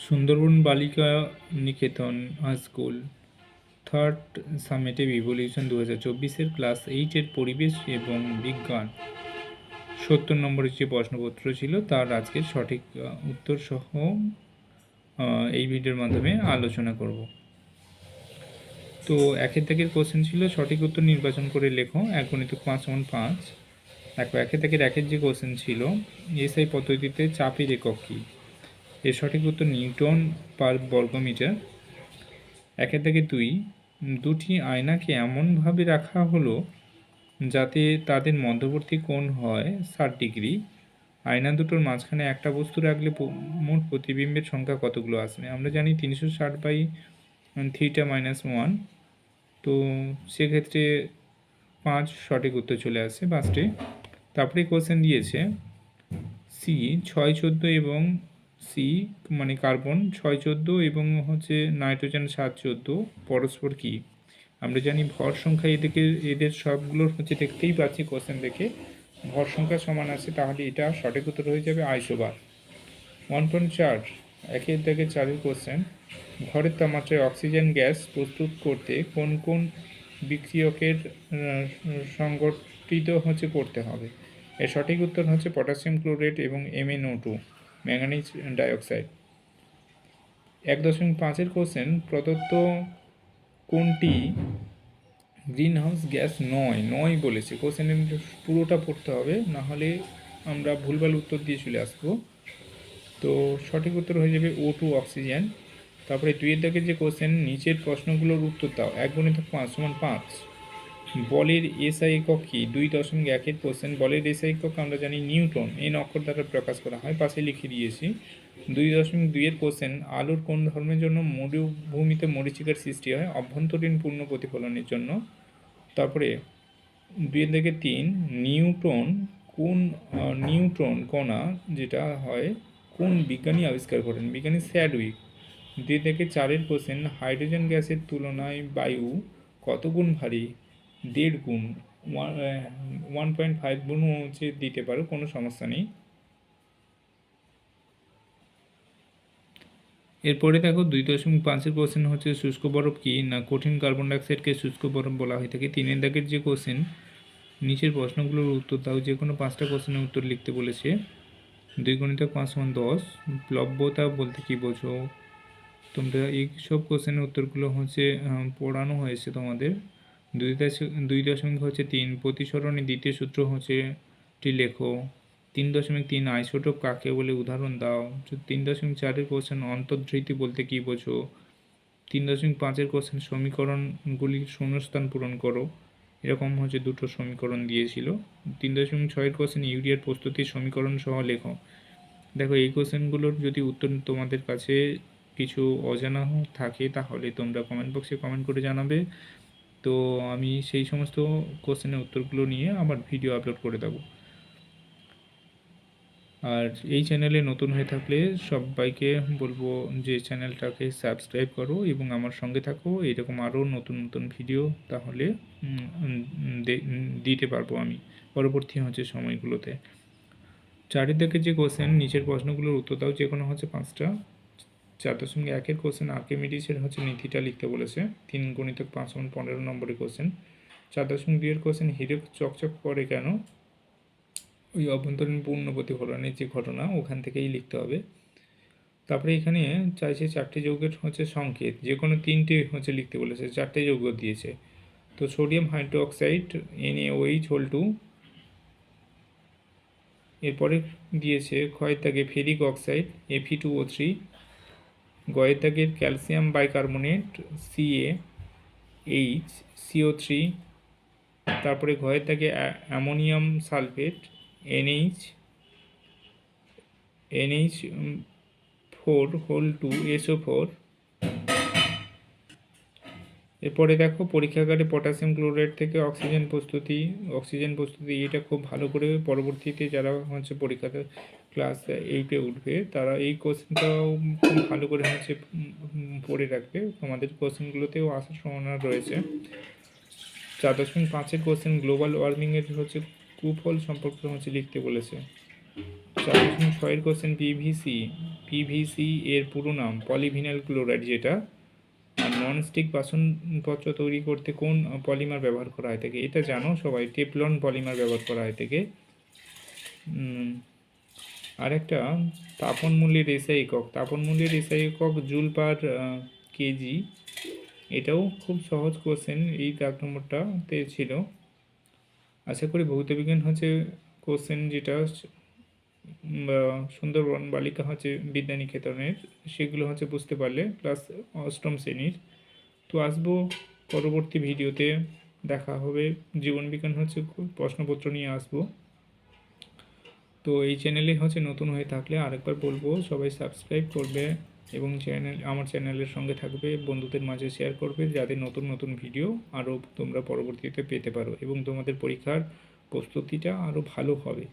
সুন্দরবন বালিকা নিকেতন school third সামিটে evolution 2024-এর class 8-এর পরিবেশ এবং বিজ্ঞান 70 নম্বরের যে প্রশ্নপত্র ছিল তার আজকের সঠিক উত্তর সহ এই ভিডিওর মাধ্যমে আলোচনা করব। তো একের দাগের কোশ্চেন ছিল সঠিক উত্তর নির্বাচন করে লেখো 1×5=5। দেখো একের দাগের একের যে কোশ্চেন ছিল এসআই পদ্ধতিতে চাপের একক কী, এর সঠিক উত্তর নিউটন পার বর্গমিটার। একের দাগে দুটি আয়নাকে এমনভাবে রাখা হলো যাতে তাদের মধ্যবর্তী কোণ হয় 60 ডিগ্রি। আয়না দুটোর মাঝখানে একটা বস্তু রাখলে মোট প্রতিবিম্বের সংখ্যা কতগুলো আসবে? আমরা জানি 360/θ-1। তো সেক্ষেত্রে 5 সঠিক উত্তর চলে আসে 5টে। তারপরে কোশ্চেন দিয়েছে সি 6-14 এবং সি মানে কার্বন 6-14 এবং হচ্ছে নাইট্রোজেন 7-14 পরস্পর কী? আমরা জানি ভর সংখ্যা এদের সবগুলোর হচ্ছে দেখতেই পাচ্ছি কোশ্চেন দেখে ভর সংখ্যা সমান আছে, তাহলে এটা সঠিক উত্তর হয়ে যাবে আইসোবার। 1.4 একের দাগে 4-এর কোশ্চেন ঘরের তাপমাত্রায় অক্সিজেন গ্যাস প্রস্তুত করতে কোন কোন বিক্রিয়কের সংগঠিত করতে হবে? এর সঠিক উত্তর হচ্ছে পটাশিয়াম ক্লোরেট এবং MnO2 ম্যাঙ্গানিজ ডাইঅক্সাইড। 1.5-এর কোশ্চেন প্রদত্ত কোনটি গ্রিনহাউস গ্যাস নয় বলেছে। কোশ্চেনের পুরোটা পড়তে হবে, নাহলে আমরা ভুলভাল উত্তর দিয়ে চলে আসবো। তো সঠিক উত্তর হয়ে যাবে O2 অক্সিজেন। তারপরে 2-এর দাগের যে কোশ্চেন নিচের প্রশ্নগুলোর উত্তর দাও 1×5=5। বলের এসআই একক কী? 2.1-এর কোশ্চেন বলের এসআই একক আমরা জানি নিউটন, এন অক্ষর দ্বারা প্রকাশ করা হয়, পাশে লিখে দিয়েছি। 2.2-এর কোশ্চেন আলোর কোন ধর্মের জন্য মরুভূমিতে মরীচিকার সৃষ্টি হয়? অভ্যন্তরীণ পূর্ণ প্রতিফলনের জন্য। তারপরে 2-এর দাগে 3 নিউট্রন কণা যেটা হয় কোন বিজ্ঞানী আবিষ্কার করেন? বিজ্ঞানী স্যাডউইক। 2-এর দাগে 4-এর কোশ্চেন হাইড্রোজেন গ্যাসের তুলনায় বায়ু কত গুণ ভারী? 1.5 গুণ। 1.5 গুণ দিতে পারো, কোনো সমস্যা নেই। এরপরে দেখো 2.5-এর কোশ্চেন হচ্ছে শুষ্ক বরফ কি? না কঠিন কার্বন ডাইঅক্সাইডকে শুষ্ক বরফ বলা হয়ে থাকে। 3-এর দাগের যে কোশ্চেন নিচের প্রশ্নগুলোর উত্তর দাও, যে কোনো 5টা কোশ্চেনের উত্তর লিখতে বলেছে। 2×5=10। প্লব্যতা বলতে কি বোঝো? তোমরা এই সব কোশ্চেনের উত্তরগুলো পড়ানো হয়েছে তোমাদের। 2.3 প্রতিসরণের দ্বিতীয় সূত্র লেখো। 3.3 আইসোটোপ কাকে বলে? উদাহরণ দাও। 3.4-এর কোশ্চেন অন্তর্ধৃতি বলতে কি বোঝো? 3.5-এর কোশ্চেন সমীকরণগুলির শূন্যস্থান পূরণ করো। এরকম দুটো সমীকরণ দিয়েছিল। 3.6-এর কোশ্চেন ইউরিয়ার প্রস্তুতির সমীকরণ সহ লেখো। দেখো এই কোশ্চেনগুলোর যদি উত্তর তোমাদের কাছে কিছু অজানা থাকে তাহলে তোমরা কমেন্ট বক্সে কমেন্ট করে জানাবে। তো আমি সেই সমস্ত কোশ্চেনের উত্তরগুলো নিয়ে আবার ভিডিও আপলোড করে দেবো। আর এই চ্যানেলে নতুন হয়ে থাকলে সবাইকে বলবো যে চ্যানেলটাকে সাবস্ক্রাইব করো এবং আমার সঙ্গে থাকো। এরকম আরও নতুন ভিডিও তাহলে দিতে পারবো আমি পরবর্তী সময়গুলোতে। 4-এর দাগে যে কোশ্চেন নিচের প্রশ্নগুলোর উত্তর দাও, যে কোনো 5টা। 4.1-এর কোশ্চেন আর্কিমিডিসের নীতিটা লিখতে বলেছে। 3×5=15 নম্বরের কোশ্চেন। 4.2-এর কোশ্চেন হিরে চকচক করে কেন? ওই অভ্যন্তরীণ পূর্ণ প্রতিফলনের যে ঘটনা ওখান থেকেই লিখতে হবে। তারপরে এখানে চাইছে 4টে যৌগের সংকেত, যে কোনো 3টে লিখতে বলেছে, 4টে যৌগ দিয়েছে। তো সোডিয়াম হাইড্রোক্সাইড NaOH(2). এরপরে দিয়েছে ক্ষয়ের দাগে ফেরিক অক্সাইড Fe2O3। গয়ের দাগের ক্যালসিয়াম বাইকার্বনেট CaHCO3। তারপরে ঘয়ের দাগে অ্যামোনিয়াম সালফেট NH4(2SO4). এরপরে দেখো পরীক্ষাগারে পটাশিয়াম ক্লোরাইড থেকে অক্সিজেন প্রস্তুতি এটা খুব ভালো করে পরবর্তীতে যারা পরীক্ষাতে ক্লাস 8-এ উঠবে তারা এই কোশ্চেনটাও খুব ভালো করে পড়ে রাখবে, তোমাদের কোশ্চেনগুলোতেও আসার সম্ভাবনা রয়েছে। 4.5-এর কোশ্চেন গ্লোবাল ওয়ার্মিংয়ের কুফল সম্পর্কে লিখতে বলেছে। 4.6-এর কোশ্চেন পিভিসি এর পুরো নাম পলিভিনাইল ক্লোরাইড যেটা। আর ননস্টিক বাসনপত্র তৈরি করতে কোন পলিমার ব্যবহার করা হয় থাকে? এটা জানো সবাই, টেফলন পলিমার ব্যবহার করা হয় থাকে। আরেকটা, তাপন মূল্যের এসআই একক। তাপন মূল্যের এসআই একক জুল পার কেজি। এটাও খুব সহজ কোশ্চেন, এই 4 নম্বরটাতে ছিল। আশা করি ভৌতবিজ্ঞান হচ্ছে কোশ্চেন যেটা সুন্দরবন বালিকা হচ্ছে বিদ্যানিকেতনের, সেগুলো হচ্ছে বুঝতে পারলে ক্লাস 8ম শ্রেণীর। তো আসবো পরবর্তী ভিডিওতে, দেখা হবে। জীবনবিজ্ঞান হচ্ছে প্রশ্নপত্র নিয়ে আসবো। তো এই চ্যানেলে হচ্ছে নতুন হয়ে থাকলে আরেকবার বলবো, সবাই সাবস্ক্রাইব করবে এবং আমার চ্যানেলের সঙ্গে থাকবে, বন্ধুদের মাঝে শেয়ার করবে, যাতে নতুন নতুন ভিডিও আরও তোমরা পরবর্তীতে পেতে পারো এবং তোমাদের পরীক্ষার প্রস্তুতিটা আরও ভালো হবে।